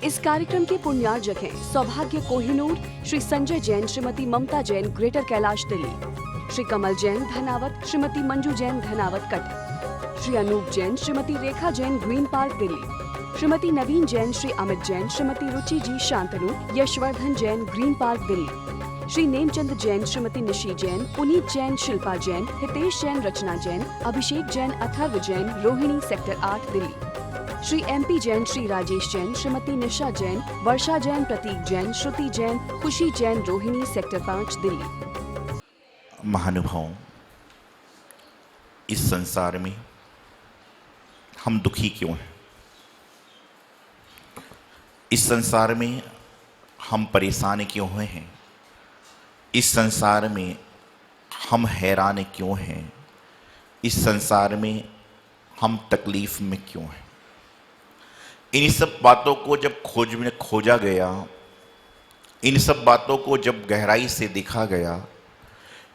इस कार्यक्रम के पुण्यार्जक हैं सौभाग्य कोहिनूर, श्री संजय जैन, श्रीमती ममता Jain, greater Kailash Delhi, Shri Kamal Jain Dhanawat, Shrimati Manju Jain Dhanawat Cuttack, Shri Anoop Jain, Shrimati Rekha Jain green park Delhi, Shrimati नवीन जैन, श्री अमित जैन, श्रीमती रुचि जी शांतनु, यशवर्धन जैन ग्रीन पार्क दिल्ली, श्री नेमचंद जैन, श्रीमती निशी जैन, पुनीत जैन, शिल्पा जैन, हितेश जैन, रचना जैन, अभिषेक जैन, अथर्व जैन, रोहिणी सेक्टर 8 दिल्ली, श्री MP जैन, श्री राजेश जैन, श्रीमती निशा जैन, वर्षा जैन, प्रतीक जैन, श्रुति जैन, खुशी जैन, रोहिणी सेक्टर 5 दिल्ली। महानुभाव, इस संसार में हम दुखी क्यों हैं? इस संसार में हम परेशान क्यों हुए हैं? इस संसार में हम हैरान क्यों हैं? इस संसार में हम तकलीफ में क्यों हैं? इन सब बातों को जब खोज में खोजा गया, इन सब बातों को जब गहराई से देखा गया,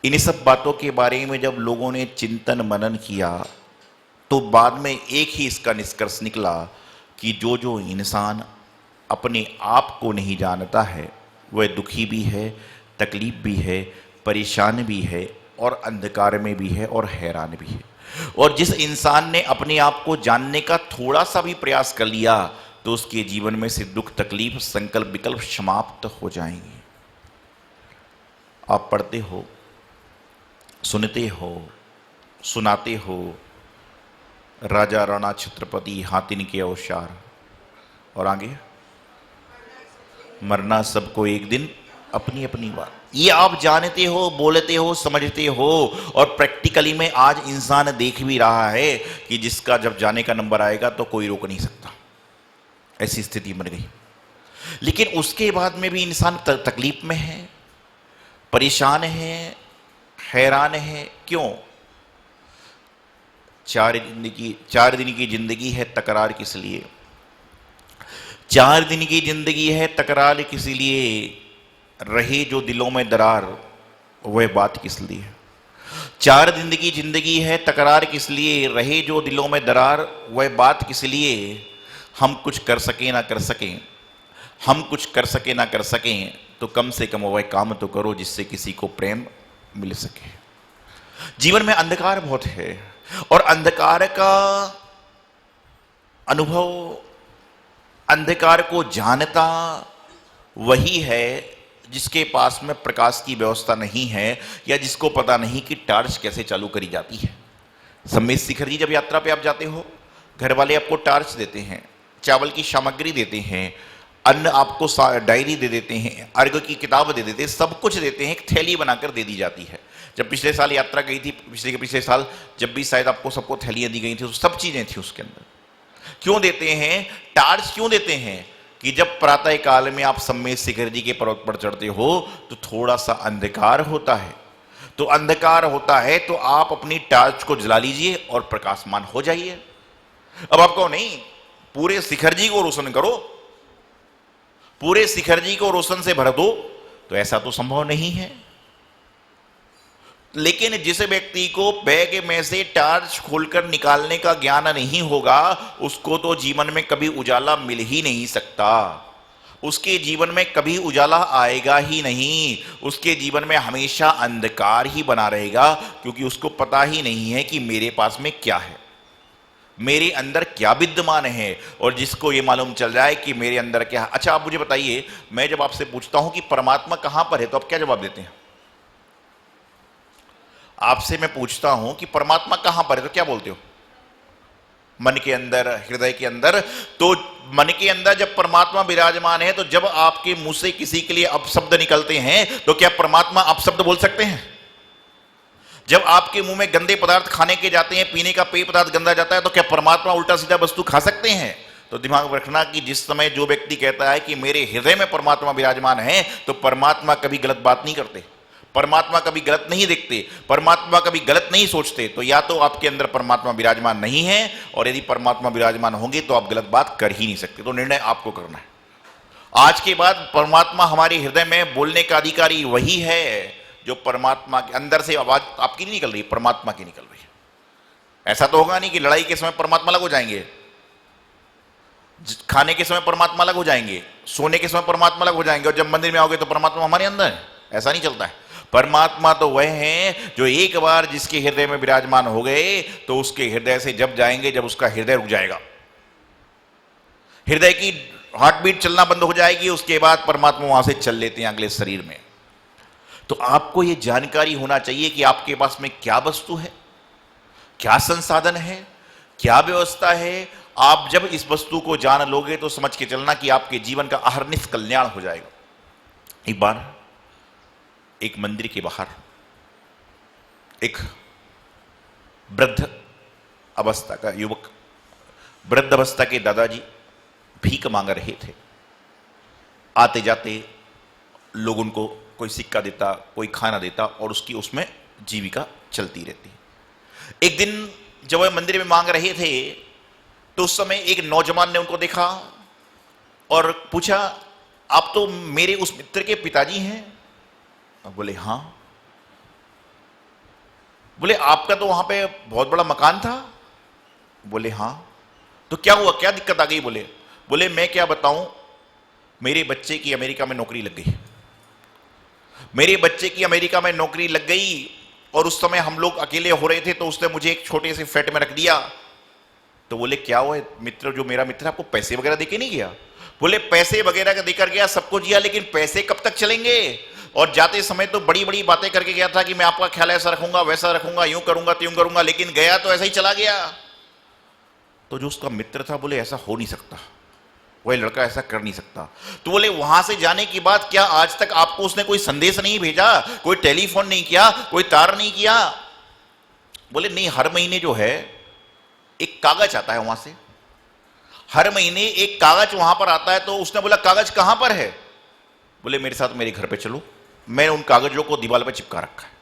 इन सब बातों के बारे में जब लोगों ने चिंतन मनन किया, तो बाद में एक ही इसका निष्कर्ष निकला कि जो जो इंसान अपने आप को नहीं जानता है वह दुखी भी है, तकलीफ भी है, परेशान भी है और अंधकार में भी है और हैरान भी है। और जिस इंसान ने अपने आप को जानने का थोड़ा सा भी प्रयास कर लिया तो उसके जीवन में से दुख, तकलीफ, संकल्प, विकल्प समाप्त हो जाएंगे। आप पढ़ते हो, सुनते हो, सुनाते हो, राजा राणा छत्रपति हातिन के औशार, और आगे मरना सबको एक दिन, अपनी अपनी बात। ये आप जानते हो, बोलते हो, समझते हो, और प्रैक्टिकली में आज इंसान देख भी रहा है कि जिसका जब जाने का नंबर आएगा तो कोई रोक नहीं सकता, ऐसी स्थिति बन गई। लेकिन उसके बाद में भी इंसान तकलीफ में है, परेशान है, हैरान है। क्यों? 4 दिन की जिंदगी है, तकरार किस लिए? 4 दिन की जिंदगी है, तकरार किस लिए? रहे जो दिलों में दरार, वह बात किस लिए? 4 दिन की जिंदगी है, तकरार किस लिए? रहे जो दिलों में दरार, वह बात किस लिए? हम कुछ कर सके ना कर सकें, हम कुछ कर सके ना कर सकें, तो कम से कम वह काम तो करो जिससे किसी को प्रेम मिल सके। जीवन में अंधकार बहुत है, और अंधकार का अनुभव, अंधकार को जानता वही है जिसके पास में प्रकाश की व्यवस्था नहीं है, या जिसको पता नहीं कि टार्च कैसे चालू करी जाती है। सम्मेद शिखर जी, जब यात्रा पे आप जाते हो, घर वाले आपको टार्च देते हैं, चावल की सामग्री देते हैं, अन्न आपको डायरी दे देते हैं, अर्घ की किताब दे देते हैं, सब कुछ देते हैं, एक थैली बनाकर दे दी जाती है। जब पिछले साल यात्रा गई थी, पिछले साल जब भी शायद आपको सबको थैलियां दी गई थी, तो सब चीजें थी उसके अंदर। क्यों देते हैं टार्च? क्यों देते हैं कि जब प्रातः काल में आप सम्मेद शिखर जी के पर्वत पर चढ़ते हो तो थोड़ा सा अंधकार होता है, तो अंधकार होता है तो आप अपनी टार्च को जला लीजिए और प्रकाशमान हो जाइए। अब आपको नहीं, पूरे शिखर जी को रोशन करो, पूरे शिखर जी को रोशन से भर दो, तो ऐसा तो संभव नहीं है। लेकिन जिस व्यक्ति को बैग में से टार्च खोलकर निकालने का ज्ञान नहीं होगा, उसको तो जीवन में कभी उजाला मिल ही नहीं सकता, उसके जीवन में कभी उजाला आएगा ही नहीं, उसके जीवन में हमेशा अंधकार ही बना रहेगा, क्योंकि उसको पता ही नहीं है कि मेरे पास में क्या है, मेरे अंदर क्या विद्यमान है। और जिसको ये मालूम चल जाए कि मेरे अंदर क्या है। अच्छा, आप मुझे बताइए, मैं जब आपसे पूछता हूं कि परमात्मा कहां पर है, तो आप क्या जवाब देते हैं? आपसे मैं पूछता हूं कि परमात्मा कहां पर है, तो क्या बोलते हो? मन के अंदर, हृदय के अंदर। तो मन के अंदर जब परमात्मा विराजमान है, तो जब आपके मुंह से किसी के लिए अपशब्द निकलते हैं, तो क्या परमात्मा अपशब्द बोल सकते हैं? जब आपके मुंह में गंदे पदार्थ खाने के जाते हैं, पीने का पेय पदार्थ गंदा जाता है, तो क्या परमात्मा उल्टा सीधा वस्तु खा सकते हैं? तो दिमाग में रखना कि जिस समय जो व्यक्ति कहता है कि मेरे हृदय में परमात्मा विराजमान है, तो परमात्मा कभी गलत बात नहीं करते, परमात्मा कभी गलत नहीं देखते, परमात्मा कभी गलत नहीं सोचते। तो या तो आपके अंदर परमात्मा विराजमान नहीं है, और यदि परमात्मा विराजमान होंगे तो आप गलत बात कर ही नहीं सकते। तो निर्णय आपको करना है। आज के बाद परमात्मा हमारे हृदय में बोलने का अधिकारी वही है जो परमात्मा के अंदर से आवाज आपकी नहीं निकल रही, परमात्मा की निकल रही है। ऐसा तो होगा नहीं कि लड़ाई के समय परमात्मा अलग हो जाएंगे। खाने के समय परमात्मा अलग हो जाएंगे, सोने के समय परमात्मा अलग हो जाएंगे, और जब मंदिर में आओगे तो परमात्मा हमारे अंदर है। ऐसा नहीं चलता है। परमात्मा तो वह हैं जो एक बार जिसके हृदय में विराजमान हो गए तो उसके हृदय से जब जाएंगे जब उसका हृदय रुक जाएगा, हृदय की हार्ट बीट चलना बंद हो जाएगी, उसके बाद परमात्मा वहां से चल लेते हैं अगले शरीर में। तो आपको यह जानकारी होना चाहिए कि आपके पास में क्या वस्तु है, क्या संसाधन है, क्या व्यवस्था है। आप जब इस वस्तु को जान लोगे तो समझ के चलना कि आपके जीवन का अहर्निश कल्याण हो जाएगा। एक बार एक मंदिर के बाहर एक वृद्ध अवस्था का युवक, वृद्ध अवस्था के दादाजी भीख मांग रहे थे। आते जाते लोग उनको कोई सिक्का देता, कोई खाना देता और उसकी उसमें जीविका चलती रहती। एक दिन जब वह मंदिर में मांग रहे थे तो उस समय एक नौजवान ने उनको देखा और पूछा, आप तो मेरे उस मित्र के पिताजी हैं? बोले हाँ। बोले आपका तो वहां पे बहुत बड़ा मकान था? बोले हाँ। तो क्या हुआ, क्या दिक्कत आ गई? बोले मैं क्या बताऊं, मेरे बच्चे की अमेरिका में नौकरी लग गई। मेरे बच्चे की अमेरिका में नौकरी लग गई और उस समय हम लोग अकेले हो रहे थे तो उसने मुझे एक छोटे से फ्लैट में रख दिया। तो बोले क्या हुआ मित्र, जो मेरा मित्र आपको पैसे वगैरह देके नहीं गया? बोले पैसे वगैरह देकर गया, सबको दिया, लेकिन पैसे कब तक चलेंगे? और जाते समय तो बड़ी बड़ी बातें करके गया था कि मैं आपका ख्याल ऐसा रखूंगा, वैसा रखूंगा, यूं करूंगा, त्यों करूंगा, लेकिन गया तो ऐसा ही चला गया। तो जो उसका मित्र था बोले ऐसा हो नहीं सकता, वह लड़का ऐसा कर नहीं सकता। तो बोले वहां से जाने के बाद क्या आज तक आपको उसने कोई संदेश नहीं भेजा, कोई टेलीफोन नहीं किया, कोई तार नहीं किया? बोले नहीं, हर महीने जो है एक कागज आता है वहां से, हर महीने एक कागज वहां पर आता है। तो उसने बोला कागज कहां पर है? बोले मेरे साथ मेरे घर पे चलो, मैंने उन कागजों को दीवार पर चिपका रखा है।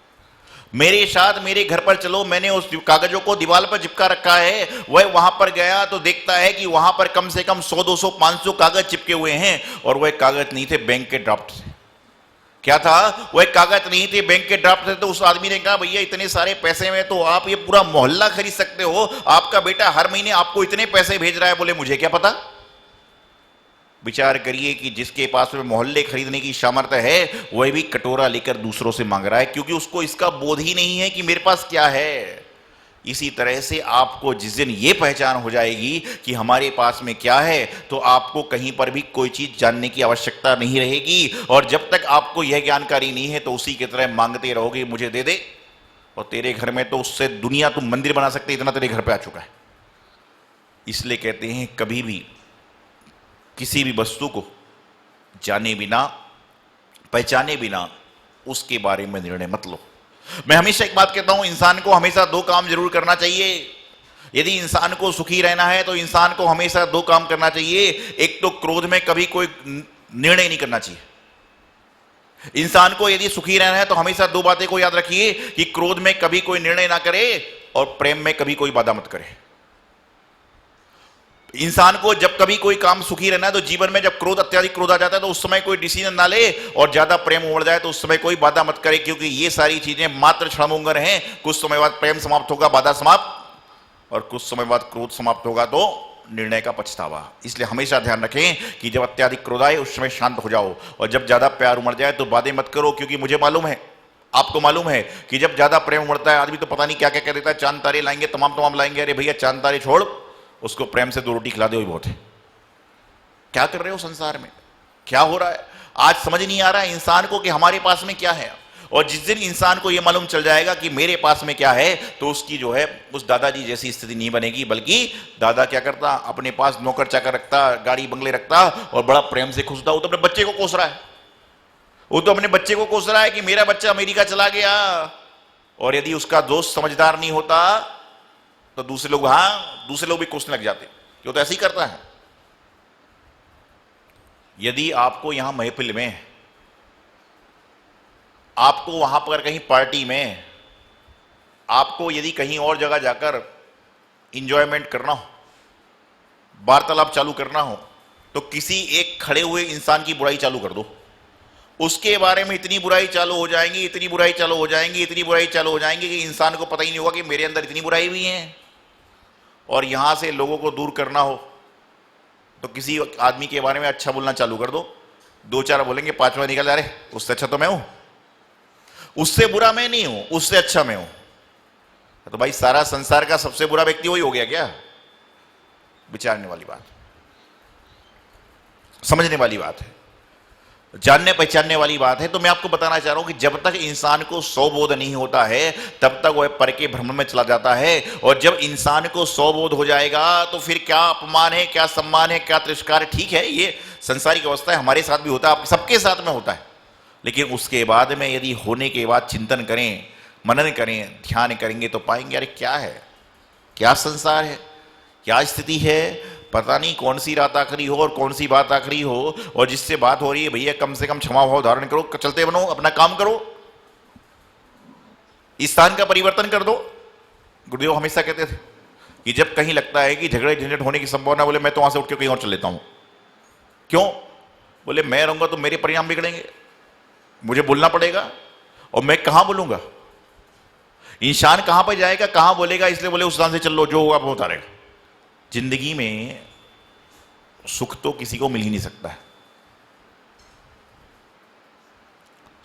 मेरे साथ मेरे घर पर चलो, मैंने उस कागजों को दीवार पर चिपका रखा है। वह वहां पर गया तो देखता है कि वहां पर कम से कम 100, 200, 500 कागज चिपके हुए हैं और वह कागज नहीं थे बैंक के ड्राफ्ट से। क्या था? वह कागज नहीं थे, बैंक के ड्राफ्ट से। तो उस आदमी ने कहा भैया इतने सारे पैसे में तो आप ये पूरा मोहल्ला खरीद सकते हो, आपका बेटा हर महीने आपको इतने पैसे भेज रहा है। बोले मुझे क्या पता। विचार करिए कि जिसके पास में मोहल्ले खरीदने की सामर्थ्य है वह भी कटोरा लेकर दूसरों से मांग रहा है, क्योंकि उसको इसका बोध ही नहीं है कि मेरे पास क्या है। इसी तरह से आपको जिस दिन ये पहचान हो जाएगी कि हमारे पास में क्या है, तो आपको कहीं पर भी कोई चीज जानने की आवश्यकता नहीं रहेगी। और जब तक आपको यह जानकारी नहीं है तो उसी की तरह मांगते रहोगे, मुझे दे दे, और तेरे घर में तो उससे दुनिया तुम मंदिर बना सकते, इतना तेरे घर पे आ चुका है। इसलिए कहते हैं कभी भी किसी भी वस्तु को जाने बिना, पहचाने बिना उसके बारे में निर्णय मत लो। मैं हमेशा एक बात कहता हूं, इंसान को हमेशा 2 काम जरूर करना चाहिए। यदि इंसान को सुखी रहना है तो इंसान को हमेशा 2 काम करना चाहिए। एक तो क्रोध में कभी कोई निर्णय नहीं करना चाहिए। इंसान को यदि सुखी रहना है तो हमेशा 2 बातें को याद रखिए कि क्रोध में कभी कोई निर्णय ना करे और प्रेम में कभी कोई बाधा मत करे। इंसान को जब कभी कोई काम सुखी रहना है तो जीवन में जब क्रोध, अत्याधिक क्रोध आ जाता है तो उस समय कोई डिसीजन ना ले, और ज्यादा प्रेम उमड़ जाए तो उस समय कोई बाधा मत करे, क्योंकि ये सारी चीजें मात्र क्षणभंगुर हैं। कुछ समय बाद प्रेम समाप्त होगा, बाधा समाप्त, और कुछ समय बाद क्रोध समाप्त होगा तो निर्णय का पछतावा। इसलिए हमेशा ध्यान रखें कि जब अत्याधिक क्रोध आए उस समय शांत हो जाओ, और जब ज्यादा प्यार उमड़ जाए तो बातें मत करो, क्योंकि मुझे मालूम है, आपको मालूम है कि जब ज्यादा प्रेम उमड़ता है आदमी तो पता नहीं क्या क्या कह देता है, चांद तारे लाएंगे, तमाम लाएंगे। अरे भैया चांद तारे छोड़, उसको प्रेम से 2 रोटी खिला दे वही बहुत है। क्या कर रहे हो संसार में, क्या हो रहा है? आज समझ नहीं आ रहा है इंसान को कि हमारे पास में क्या है। और जिस दिन इंसान को यह मालूम चल जाएगा कि मेरे पास में क्या है, तो उसकी जो है उस दादाजी जैसी स्थिति नहीं बनेगी। बल्कि दादा क्या करता, अपने पास नौकर चाकर रखता, गाड़ी बंगले रखता और बड़ा प्रेम से खुश था। वो तो अपने बच्चे को कोस रहा है, वो तो अपने बच्चे को कोस रहा है कि मेरा बच्चा अमेरिका चला गया। और यदि उसका दोस्त समझदार नहीं होता तो दूसरे लोग भी कोसने लग जाते, क्यों? तो ऐसे ही करता है। यदि आपको यहां महफिल में, आपको वहां पर कहीं पार्टी में, आपको यदि कहीं और जगह जाकर इंजॉयमेंट करना हो, वार्तालाप चालू करना हो, तो किसी एक खड़े हुए इंसान की बुराई चालू कर दो। उसके बारे में इतनी बुराई चालू हो जाएंगी, इतनी बुराई चालू हो जाएंगी, इतनी बुराई चालू हो जाएंगी कि इंसान को पता ही नहीं होगा कि मेरे अंदर इतनी बुराई भी है। और यहां से लोगों को दूर करना हो, तो किसी आदमी के बारे में अच्छा बोलना चालू कर दो, दो चार बोलेंगे, पांचवा निकल, अरे उससे अच्छा तो मैं हूं, उससे बुरा मैं नहीं हूं, उससे अच्छा मैं हूं। तो भाई सारा संसार का सबसे बुरा व्यक्ति वही हो गया क्या? विचारने वाली बात, समझने वाली बात है, जानने पहचानने वाली बात है। तो मैं आपको बताना चाह रहा हूं कि जब तक इंसान को स्वबोध नहीं होता है तब तक वह पर के भ्रम में चला जाता है, और जब इंसान को स्वबोध हो जाएगा तो फिर क्या अपमान है, क्या सम्मान है, क्या तिरस्कार है। ठीक है, ये संसारिक अवस्था है, हमारे साथ भी होता है, सबके साथ में होता है। लेकिन उसके बाद में यदि होने के बाद चिंतन करें, मनन करें, ध्यान करेंगे तो पाएंगे अरे क्या है, क्या संसार है, क्या स्थिति है, पता नहीं कौन सी रात आखिरी हो और कौन सी बात आखिरी हो। और जिससे बात हो रही है भैया कम से कम क्षमा भाव धारण करो, चलते बनो, अपना काम करो, स्थान का परिवर्तन कर दो। गुरुदेव हमेशा कहते थे कि जब कहीं लगता है कि झगड़े झंझट होने की संभावना, बोले मैं तो वहां से उठ के कहीं और चल लेता हूं। क्यों? बोले मैं रहूंगा तो मेरे परिणाम बिगड़ेंगे, मुझे बोलना पड़ेगा, और मैं कहां बोलूंगा, इंसान कहां पर जाएगा, कहां बोलेगा, इसलिए बोले उस स्थान से चल लो, जो होगा होता रहेगा। जिंदगी में सुख तो किसी को मिल ही नहीं सकता है।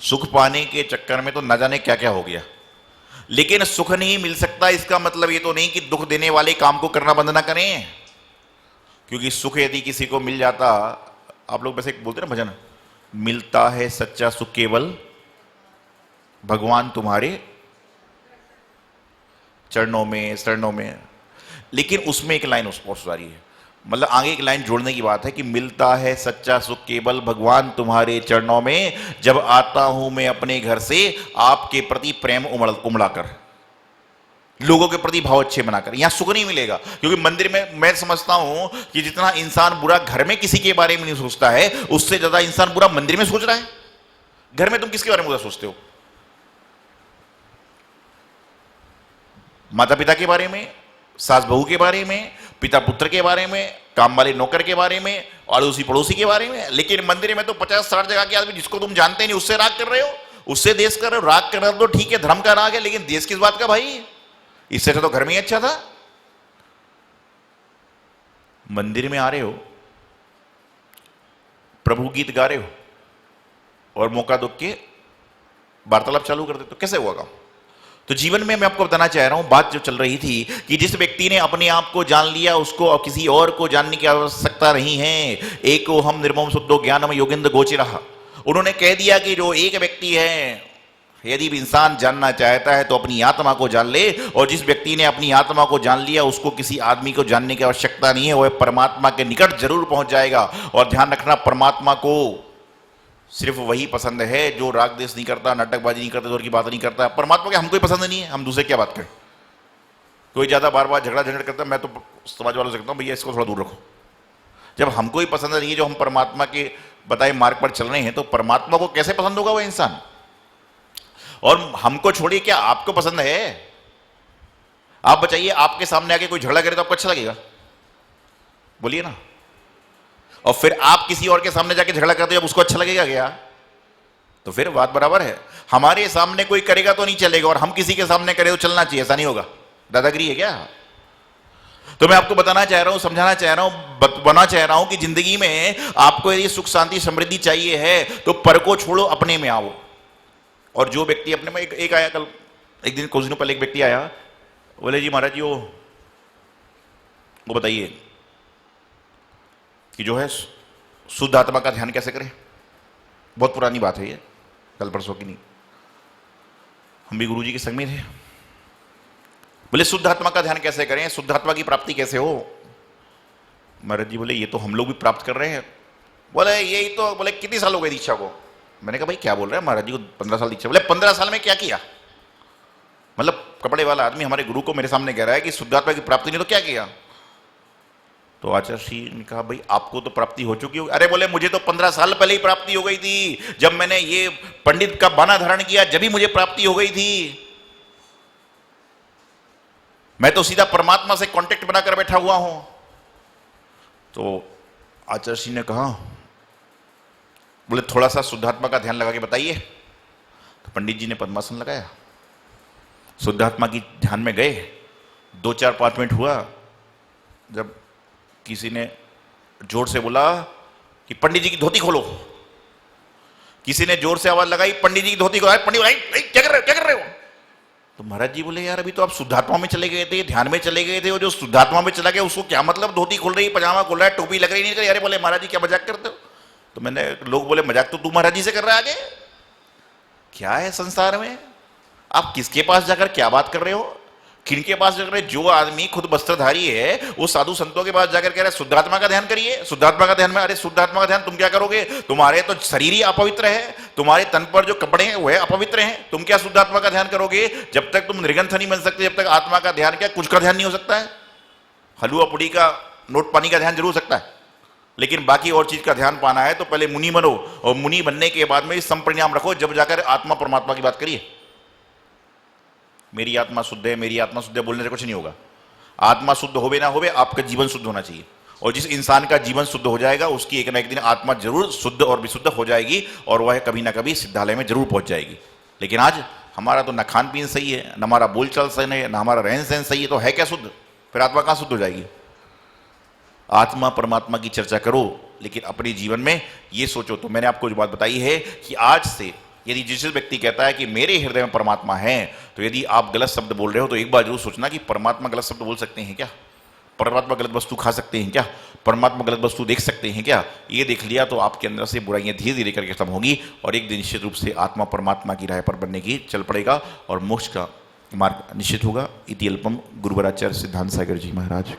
सुख पाने के चक्कर में तो न जाने क्या क्या हो गया, लेकिन सुख नहीं मिल सकता इसका मतलब ये तो नहीं कि दुख देने वाले काम को करना बंद ना करें। क्योंकि सुख यदि किसी को मिल जाता, आप लोग वैसे बोलते ना भजन, मिलता है सच्चा सुख केवल भगवान तुम्हारे चरणों में, शरणों में। लेकिन उसमें एक लाइन उस बहुत सारी है, मतलब आगे एक लाइन जोड़ने की बात है कि मिलता है सच्चा सुख केवल भगवान तुम्हारे चरणों में, जब आता हूं मैं अपने घर से आपके प्रति प्रेम उमड़ा कर, लोगों के प्रति भाव अच्छे बनाकर। यहां सुख नहीं मिलेगा, क्योंकि मंदिर में मैं समझता हूं कि जितना इंसान बुरा घर में किसी के बारे में नहीं सोचता है, उससे ज्यादा इंसान बुरा मंदिर में सोच रहा है। घर में तुम किसके बारे में बुरा सोचते हो? माता पिता के बारे में, सास बहू के बारे में, पिता पुत्र के बारे में, काम वाले नौकर के बारे में, अड़ोसी पड़ोसी के बारे में। लेकिन मंदिर में तो 50-60 जगह के आदमी जिसको तुम जानते नहीं उससे राग कर रहे हो, उससे देश कर रहे हो। राग करना तो ठीक है, धर्म का राग है, लेकिन देश किस बात का भाई? इससे तो घर में ही अच्छा था। मंदिर में आ रहे हो, प्रभु गीत गा रहे हो, और मौका दुख के वार्तालाप चालू कर देते, तो कैसे हुआ काम? तो जीवन में मैं आपको बताना चाह रहा हूं, बात जो चल रही थी कि जिस व्यक्ति ने अपने आप को जान लिया उसको और किसी और को जानने की आवश्यकता नहीं है। एको हम निर्मम शुद्धो ज्ञानम योगेंद्र गोचरः। उन्होंने कह दिया कि जो एक व्यक्ति है, यदि भी इंसान जानना चाहता है तो अपनी आत्मा को जान ले, और जिस व्यक्ति ने अपनी आत्मा को जान लिया उसको किसी आदमी को जानने की आवश्यकता नहीं है, वह परमात्मा के निकट जरूर पहुंच जाएगा। और ध्यान रखना, परमात्मा को सिर्फ वही पसंद है जो राग देश नहीं करता, नाटकबाजी नहीं करता, जोर की बात नहीं करता। परमात्मा के हमको ही पसंद नहीं है, हम दूसरे क्या बात करें? कोई ज्यादा बार बार झगड़ा झंझट करता है, मैं तो समाज वालों से कहता हूं भैया इसको थोड़ा दूर रखो। जब हमको ही पसंद नहीं है, जो हम परमात्मा के बताए मार्ग पर चल रहे हैं, तो परमात्मा को कैसे पसंद होगा वह इंसान? और हमको छोड़िए, क्या आपको पसंद है? आप बताइए, आपके सामने आके कोई झगड़ा करे तो आपको अच्छा लगेगा? बोलिए ना। और फिर आप किसी और के सामने जाके झगड़ा करते हो, उसको अच्छा लगेगा क्या? तो फिर बात बराबर है। हमारे सामने कोई करेगा तो नहीं चलेगा, और हम किसी के सामने करें तो चलना चाहिए, ऐसा नहीं होगा। दादागिरी है क्या? तो मैं आपको बताना चाह रहा हूं, समझाना चाह रहा हूं, बताना चाह रहा हूं कि जिंदगी में आपको यदि सुख शांति समृद्धि चाहिए है तो पर को छोड़ो, अपने में आओ। और जो व्यक्ति अपने में, एक आया कल, एक दिन कुछ दिनों पहले एक व्यक्ति आया, बोले जी महाराज जी वो बताइए कि जो है शुद्ध आत्मा का ध्यान कैसे करें। बहुत पुरानी बात है ये, कल परसों की नहीं, हम भी गुरुजी के संग में थे। बोले शुद्ध आत्मा का ध्यान कैसे करें, शुद्ध आत्मा की प्राप्ति कैसे हो? महाराज जी बोले ये तो हम लोग भी प्राप्त कर रहे हैं। बोले यही तो, बोले कितनी साल हो गए दीक्षा को? मैंने कहा भाई क्या बोल रहे हैं, महाराज जी को 15 साल दीक्षा। बोले 15 साल में क्या किया? मतलब कपड़े वाला आदमी हमारे गुरु को मेरे सामने कह रहा है कि शुद्ध आत्मा की प्राप्ति नहीं तो क्या किया? तो आचार्य श्री ने कहा भाई आपको तो प्राप्ति हो चुकी होगी। अरे बोले मुझे तो 15 साल पहले ही प्राप्ति हो गई थी, जब मैंने ये पंडित का बाना धारण किया जब ही मुझे प्राप्ति हो गई थी। मैं तो सीधा परमात्मा से कांटेक्ट बनाकर बैठा हुआ हूं। तो आचार्य श्री ने कहा, बोले थोड़ा सा शुद्धात्मा का ध्यान लगा के बताइए। तो पंडित जी ने पद्मासन लगाया, शुद्धात्मा की ध्यान में गए। 2-4-5 मिनट हुआ, जब किसी ने जोर से बोला कि पंडित जी की धोती खोलो। किसी ने जोर से आवाज लगाई, पंडित जी की धोती खोलो। पंडित भाई क्या कर रहे हो, क्या कर रहे हो? तो महाराज जी बोले, यार अभी तो आप शुद्धात्मा में चले गए थे, ध्यान में चले गए थे, और जो शुद्धात्मा में चला गया उसको क्या मतलब धोती खुल रही, पजामा खुल रहा है, टोपी लग रही नहीं कर। अरे बोले महाराज जी क्या मजाक करते हो? तो मैंने, लोग बोले मजाक तो तू महाराज जी से कर रहा है, आगे क्या है संसार में? आप किसके पास जाकर क्या बात कर रहे हो? किनके पास जाकर? जो आदमी खुद वस्त्रधारी है वो साधु संतों के पास जाकर कह रहा है शुद्धात्मा का ध्यान करिए, शुद्धात्मा का ध्यान में। अरे शुद्धात्मा का ध्यान तुम क्या करोगे? तुम्हारे तो शरीर ही अपवित्र है, तुम्हारे तन पर जो कपड़े हैं वह अपवित्र हैं, तुम क्या शुद्धात्मा का ध्यान करोगे? जब तक तुम निर्ग्रंथ नहीं बन सकते, जब तक आत्मा का ध्यान, क्या कुछ का ध्यान नहीं हो सकता है? हलवा पुड़ी का, नोट पानी का ध्यान जरूर हो सकता है, लेकिन बाकी और चीज का ध्यान पाना है तो पहले मुनि बनो, और मुनि बनने के बाद में संपरिणाम रखो, जब जाकर आत्मा परमात्मा की बात करिए। मेरी आत्मा शुद्ध है, मेरी आत्मा शुद्ध है बोलने से कुछ नहीं होगा। आत्मा शुद्ध होवे ना होवे, आपका जीवन शुद्ध होना चाहिए, और जिस इंसान का जीवन शुद्ध हो जाएगा उसकी एक ना एक दिन आत्मा जरूर शुद्ध और विशुद्ध हो जाएगी, और वह कभी ना कभी सिद्धालय में जरूर पहुंच जाएगी। लेकिन आज हमारा तो न खान पीन सही है, न हमारा बोलचाल सही है, न हमारा रहन सहन सही है, तो है क्या शुद्ध? फिर आत्मा कहां शुद्ध हो जाएगी? आत्मा परमात्मा की चर्चा करो, लेकिन अपने जीवन में ये सोचो। तो मैंने आपको जो बात बताई है कि आज से यदि जिस व्यक्ति कहता है कि मेरे हृदय में परमात्मा है, तो यदि आप गलत शब्द बोल रहे हो तो एक बार जरूर सोचना कि परमात्मा गलत शब्द बोल सकते हैं क्या? परमात्मा गलत वस्तु खा सकते हैं क्या? परमात्मा गलत वस्तु देख सकते हैं क्या? ये देख लिया तो आपके अंदर से बुराइयां धीरे धीरे करके खत्म होगी, और एक दिन निश्चित रूप से आत्मा परमात्मा की राह पर बनने की चल पड़ेगा, और मोक्ष का मार्ग निश्चित होगा। इति अल्पम। गुरुवराचार्य सिद्धांत सागर जी महाराज।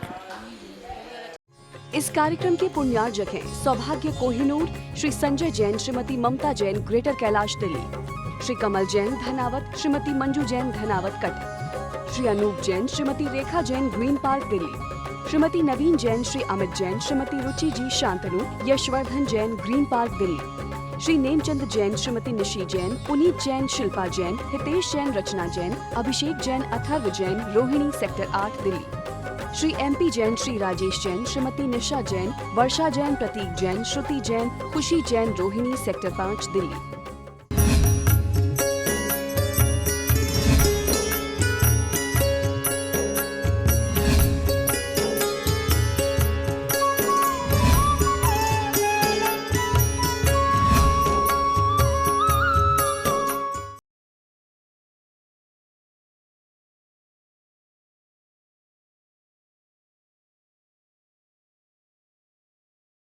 इस कार्यक्रम के पुण्यार्जक हैं सौभाग्य कोहिनूर, श्री संजय जैन, श्रीमती ममता Jain, greater Kailash Delhi, Shri Kamal Jain Dhanawat, Shrimati Manju Jain Dhanawat cut, Shri Anoop Jain, Shrimati Rekha Jain, green park Delhi, Shrimati नवीन जैन, श्री अमित जैन, श्रीमती रुचि जी शांतनु, यशवर्धन जैन, ग्रीन पार्क दिल्ली, श्री नेमचंद जैन, श्रीमती निशी जैन, पुनीत जैन, शिल्पा जैन, हितेश जैन, रचना जैन, अभिषेक जैन, अथर्व जैन, रोहिणी, सेक्टर 8 दिल्ली, श्री MP जैन, श्री राजेश जैन, श्रीमती निशा जैन, वर्षा जैन, प्रतीक जैन, श्रुति जैन, खुशी जैन, रोहिणी, सेक्टर 5 दिल्ली।